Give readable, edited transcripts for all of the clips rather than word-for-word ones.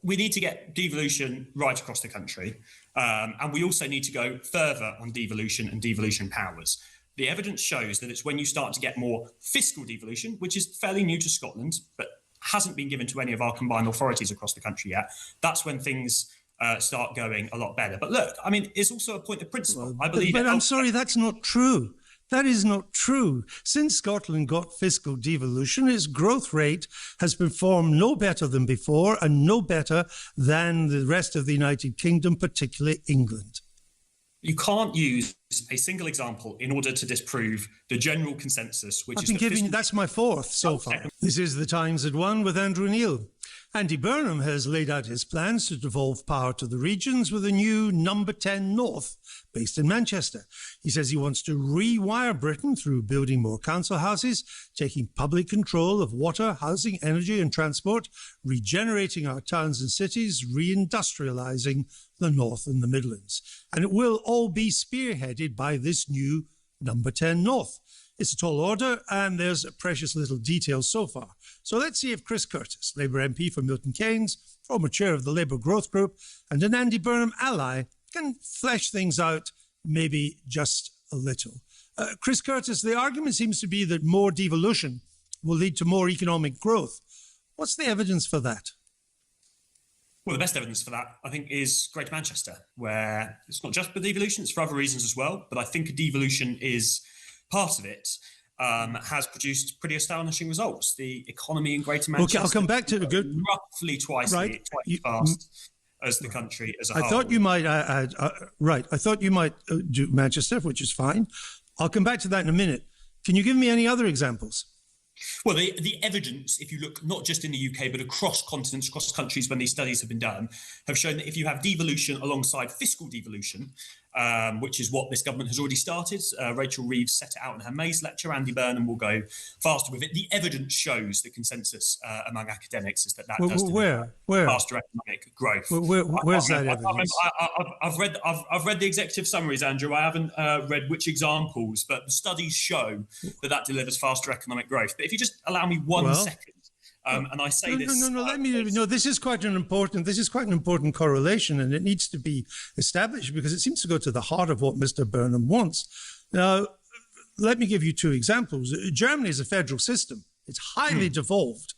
we need to get devolution right across the country. And we also need to go further on devolution and devolution powers. The evidence shows that it's when you start to get more fiscal devolution, which is fairly new to Scotland, but hasn't been given to any of our combined authorities across the country yet. That's when things start going a lot better. But look, I mean, it's also a point of principle. I believe. But I'm sorry, that's not true. That is not true. Since Scotland got fiscal devolution, its growth rate has performed no better than before and no better than the rest of the United Kingdom, particularly England. You can't use a single example in order to disprove the general consensus, which I've been giving you, that's my fourth so far. This is The Times at One with Andrew Neil. Andy Burnham has laid out his plans to devolve power to the regions with a new Number 10 North based in Manchester. He says he wants to rewire Britain through building more council houses, taking public control of water, housing, energy and transport, regenerating our towns and cities, reindustrialising the North and the Midlands. And it will all be spearheaded by this new Number 10 North. It's a tall order, and there's precious little detail so far. So let's see if Chris Curtis, Labour MP for Milton Keynes, former chair of the Labour Growth Group, and an Andy Burnham ally, can flesh things out maybe just a little. Chris Curtis, the argument seems to be that more devolution will lead to more economic growth. What's the evidence for that? Well, the best evidence for that, I think, is Greater Manchester, where it's not just for devolution, it's for other reasons as well. But I think devolution is part of it, has produced pretty astonishing results. The economy in Greater Manchester, okay, I'll come back to the good, roughly twice as fast as the country as a whole. I thought you might I thought you might do Manchester, which is fine. I'll come back to that in a minute. Can you give me any other examples? Well, the evidence, if you look not just in the UK, but across continents, across countries, when these studies have been done, have shown that if you have devolution alongside fiscal devolution, which is what this government has already started. Rachel Reeves set it out in her May's lecture. Andy Burnham will go faster with it. The evidence shows the consensus among academics is that does deliver faster economic growth. Where's that evidence? I've read the executive summaries, Andrew. I haven't read which examples, but the studies show that delivers faster economic growth. But if you just allow me one second. And I say this is quite an important correlation, and it needs to be established because it seems to go to the heart of what Mr. Burnham wants. Now, let me give you two examples. Germany is a federal system. It's highly devolved.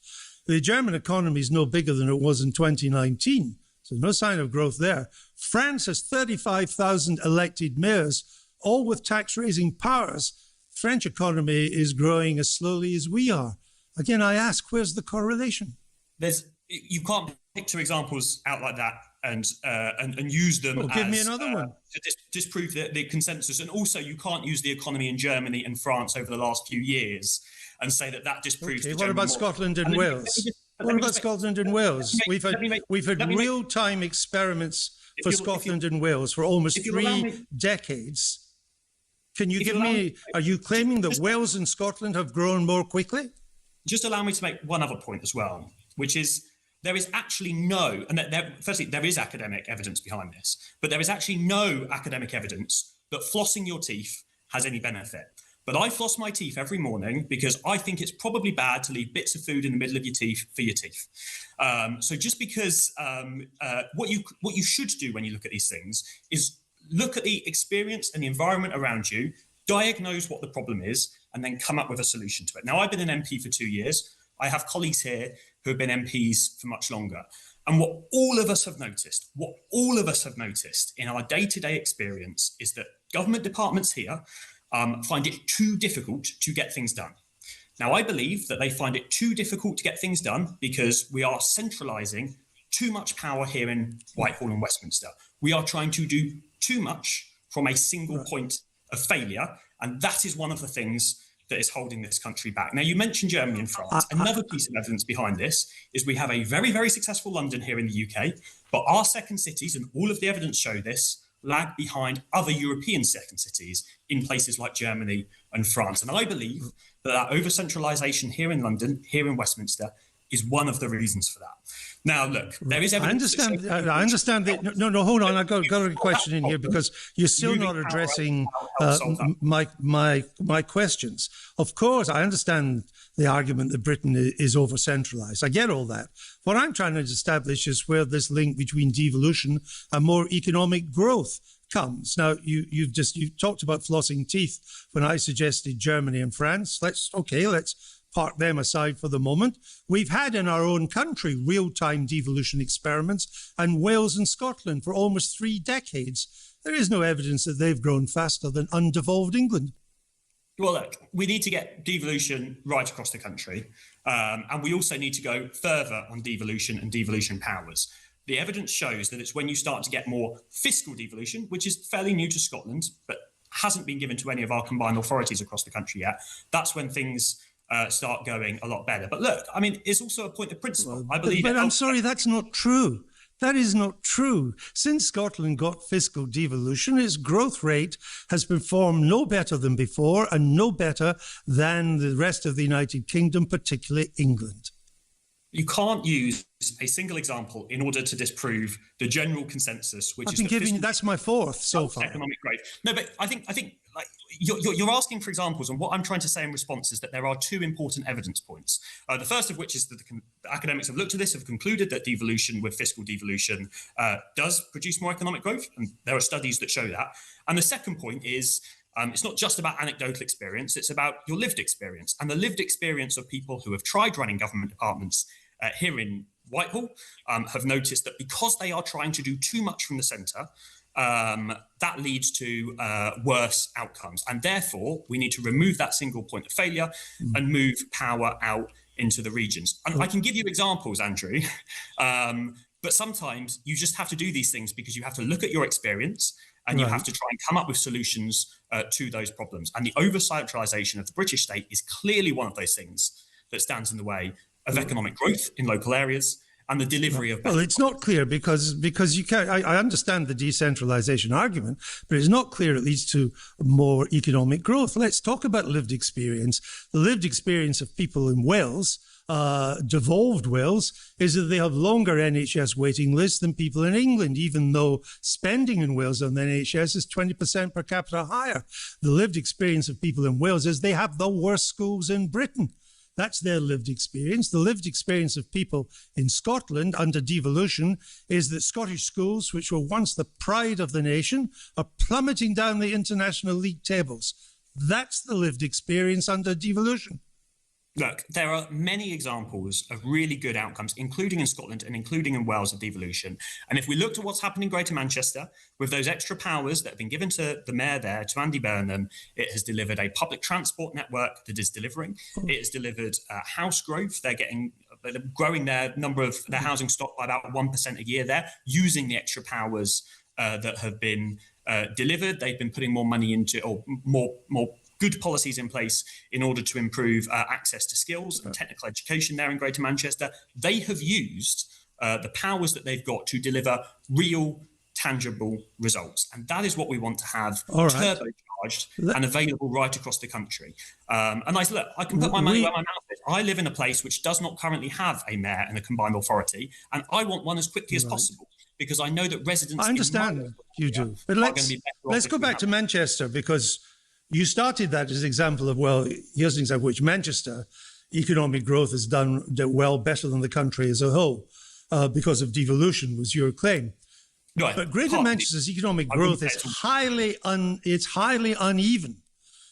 The German economy is no bigger than it was in 2019, so no sign of growth there. France has 35,000 elected mayors, all with tax-raising powers. French economy is growing as slowly as we are. Again, I ask, where's the correlation? You can't pick two examples out like that and use them give me another one. To disprove the consensus. And also, you can't use the economy in Germany and France over the last few years and say that disproves the What about Scotland and Wales? What about Scotland and Wales? We've had real-time experiments for Scotland and Wales for almost 3 decades. Can you give me, are you claiming that Wales and Scotland have grown more quickly? Just allow me to make one other point as well, which is there is actually firstly, there is academic evidence behind this, but there is actually no academic evidence that flossing your teeth has any benefit. But I floss my teeth every morning because I think it's probably bad to leave bits of food in the middle of your teeth for your teeth. So just because what you should do when you look at these things is look at the experience and the environment around you, diagnose what the problem is, and then come up with a solution to it. Now, I've been an MP for 2 years. I have colleagues here who have been MPs for much longer. And what all of us have noticed in our day-to-day experience is that government departments here find it too difficult to get things done. Now, I believe that they find it too difficult to get things done because we are centralising too much power here in Whitehall and Westminster. We are trying to do too much from a single point of failure, and that is one of the things that is holding this country back. Now, you mentioned Germany and France. Another piece of evidence behind this is we have a very, very successful London here in the UK, but our second cities, and all of the evidence show this, lag behind other European second cities in places like Germany and France. And I believe that over-centralisation here in London, here in Westminster, is one of the reasons for that. Now, look, there is evidence. I understand that. No, hold on. I've got a question in here because you're still not addressing my questions. Of course, I understand the argument that Britain is over-centralised. I get all that. What I'm trying to establish is where this link between devolution and more economic growth comes. Now, you talked about flossing teeth when I suggested Germany and France. Let's park them aside for the moment. We've had in our own country real-time devolution experiments, and Wales and Scotland for almost 3 decades. There is no evidence that they've grown faster than undevolved England. Well, look, we need to get devolution right across the country, and we also need to go further on devolution and devolution powers. The evidence shows that it's when you start to get more fiscal devolution, which is fairly new to Scotland, but hasn't been given to any of our combined authorities across the country yet. That's when things start going a lot better. But look, I mean, it's also a point of principle. I believe. But I'm sorry, that's not true. That is not true. Since Scotland got fiscal devolution, its growth rate has performed no better than before and no better than the rest of the United Kingdom, particularly England. You can't use a single example in order to disprove the general consensus, which I've been giving. That's my fourth so far. Economic growth. No, but I think like you're asking for examples, and what I'm trying to say in response is that there are 2 important evidence points. The first of which is that the academics have looked at this, have concluded that devolution with fiscal devolution does produce more economic growth, and there are studies that show that. And the second point is it's not just about anecdotal experience, it's about your lived experience. And the lived experience of people who have tried running government departments here in Whitehall have noticed that because they are trying to do too much from the centre, that leads to worse outcomes. And therefore, we need to remove that single point of failure and move power out into the regions. And I can give you examples, Andrew, but sometimes you just have to do these things because you have to look at your experience and you have to try and come up with solutions to those problems. And the over-centralisation of the British state is clearly one of those things that stands in the way of economic growth in local areas and the delivery of... Well, it's not clear because you can't... I understand the decentralisation argument, but it's not clear it leads to more economic growth. Let's talk about lived experience. The lived experience of people in Wales, devolved Wales, is that they have longer NHS waiting lists than people in England, even though spending in Wales on the NHS is 20% per capita higher. The lived experience of people in Wales is they have the worst schools in Britain. That's their lived experience. The lived experience of people in Scotland under devolution is that Scottish schools, which were once the pride of the nation, are plummeting down the international league tables. That's the lived experience under devolution. Look, there are many examples of really good outcomes, including in Scotland and including in Wales of devolution. And if we looked at what's happened in Greater Manchester, with those extra powers that have been given to the mayor there, to Andy Burnham, it has delivered a public transport network that is delivering. It has delivered house growth. They're growing their number of their housing stock by about 1% a year there, using the extra powers that have been delivered. They've been putting more money into, or more good policies in place in order to improve access to skills and technical education there in Greater Manchester. They have used the powers that they've got to deliver real, tangible results. And that is what we want to have turbocharged and available right across the country. And I can put my money where my mouth is. I live in a place which does not currently have a mayor and a combined authority, and I want one as quickly as possible, because I know that residents... I understand you do. But let's go back to Manchester, because you started that as an example of, well, here's an example which Manchester economic growth has done well, better than the country as a whole, because of devolution, was your claim. Right. But Greater Manchester's economic growth is highly uneven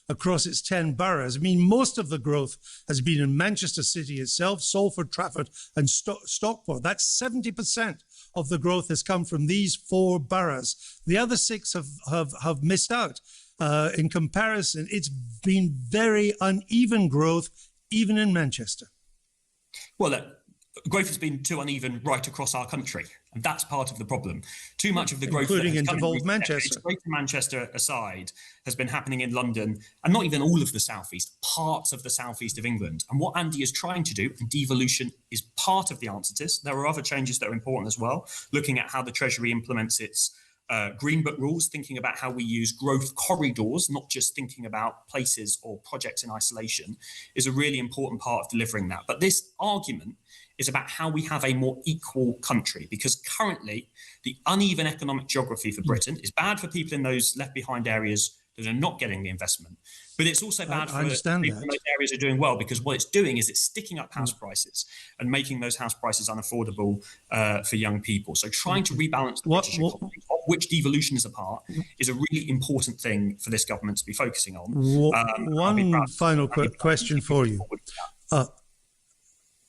across its 10 boroughs. I mean, most of the growth has been in Manchester City itself, Salford, Trafford and Stockport. That's 70% of the growth has come from these 4 boroughs. The other 6 have missed out. In comparison, it's been very uneven growth, even in Manchester. Well, growth has been too uneven right across our country, and that's part of the problem. Too much of the growth, including in devolved Manchester, Greater Manchester aside, has been happening in London, and not even all of the southeast, parts of the southeast of England. And what Andy is trying to do, and devolution is part of the answer to this. There are other changes that are important as well, looking at how the Treasury implements its Green Book rules, thinking about how we use growth corridors, not just thinking about places or projects in isolation, is a really important part of delivering that. But this argument is about how we have a more equal country, because currently the uneven economic geography for Britain is bad for people in those left behind areas that are not getting the investment. But it's also bad for people in those areas that are doing well, because what it's doing is it's sticking up house prices and making those house prices unaffordable for young people. So trying to rebalance the British economy, of which devolution is a part, is a really important thing for this government to be focusing on. One final question for you.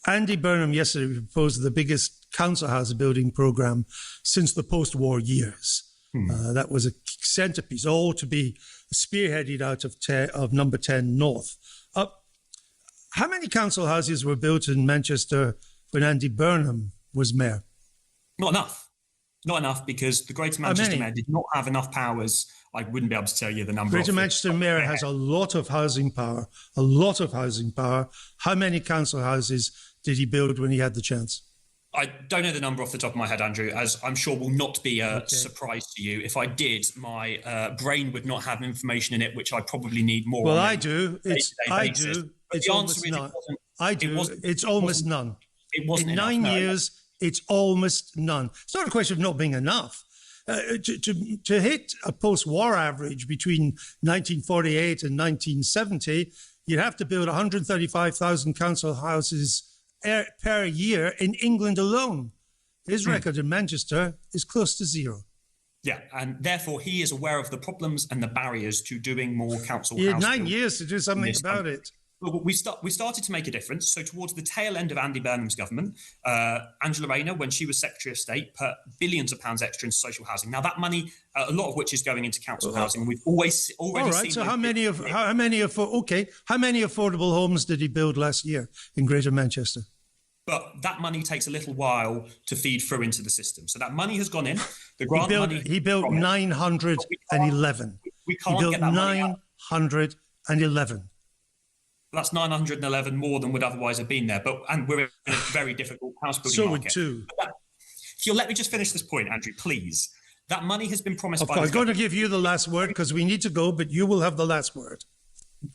Andy Burnham yesterday proposed the biggest council house building programme since the post-war years. That was a centrepiece, all to be spearheaded out of number 10 North. How many council houses were built in Manchester when Andy Burnham was mayor? Not enough. Not enough, because the Greater Manchester Mayor did not have enough powers. I wouldn't be able to tell you the number. Greater Manchester Mayor has a lot of housing power, a lot of housing power. How many council houses did he build when he had the chance? I don't know the number off the top of my head, Andrew, as I'm sure will not be a surprise to you. If I did, my brain would not have information in it, which I probably need more. Well, I do. It's almost none. I do. It's almost none. It wasn't in 9 years. It's almost none. It's not a question of not being enough. To hit a post-war average between 1948 and 1970, you'd have to build 135,000 council houses per year in England alone. His record in Manchester is close to zero. Yeah, and therefore he is aware of the problems and the barriers to doing more council. He had 9 years to do something about it. Well, we started to make a difference. So towards the tail end of Andy Burnham's government, Angela Rayner, when she was Secretary of State, put billions of pounds extra into social housing. Now that money, a lot of which is going into council housing. We've already seen. So how many affordable homes did he build last year in Greater Manchester? But that money takes a little while to feed through into the system. So that money has gone in. The grant money. He built 911. We can't get that money out. 911. That's 911 more than would otherwise have been there. And we're in a very difficult house building market. So would two. If you'll let me just finish this point, Andrew, please. That money has been promised by the I'm going to give you the last word because we need to go, but you will have the last word.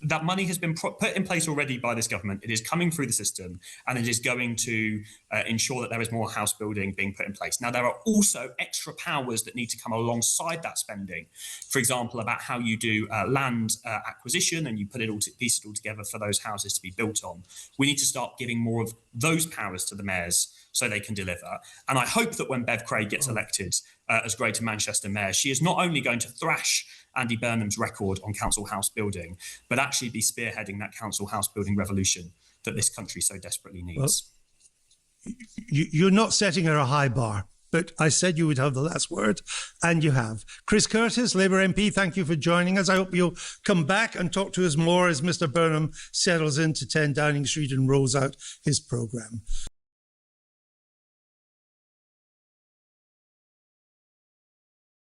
That money has been put in place already by this government. It is coming through the system, and it is going to ensure that there is more house building being put in place. Now, there are also extra powers that need to come alongside that spending. For example, about how you do land acquisition and you put it all piece it all together for those houses to be built on. We need to start giving more of those powers to the mayors so they can deliver. And I hope that when Bev Craig gets elected as Greater Manchester Mayor, she is not only going to thrash Andy Burnham's record on council house building, but actually be spearheading that council house building revolution that this country so desperately needs. Well, you're not setting her a high bar, but I said you would have the last word, and you have. Chris Curtis, Labour MP, thank you for joining us. I hope you'll come back and talk to us more as Mr. Burnham settles into 10 Downing Street and rolls out his programme.